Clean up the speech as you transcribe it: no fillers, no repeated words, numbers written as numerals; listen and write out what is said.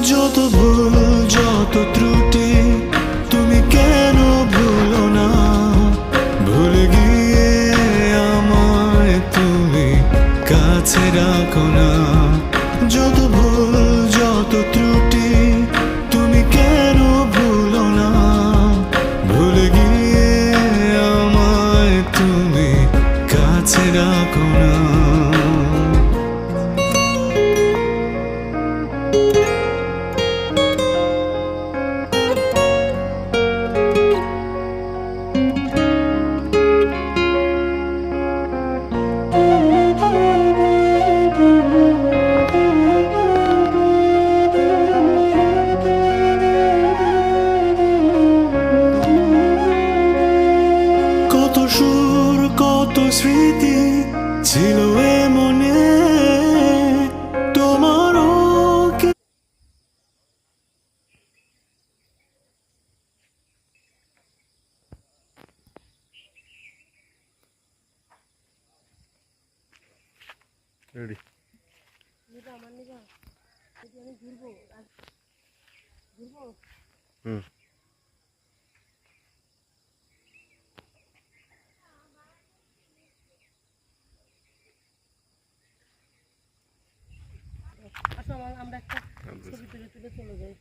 যত ভুল যত ত্রুটি তুমি কেন ভুলো না, ভুলে গিয়ে আমায় তুমি কাছে রাখো না। যত ভুল যত ত্রুটি তুমি কেন ভুলো না, ভুলে গিয়ে আমায় তুমি কাছে রাখো না। কত সুর কত স্মৃতি ছিল এ মনে, তোমারও কি রেডি হুম আসলে আমরা একটা ছবি তুলে তুলে চলে যাই।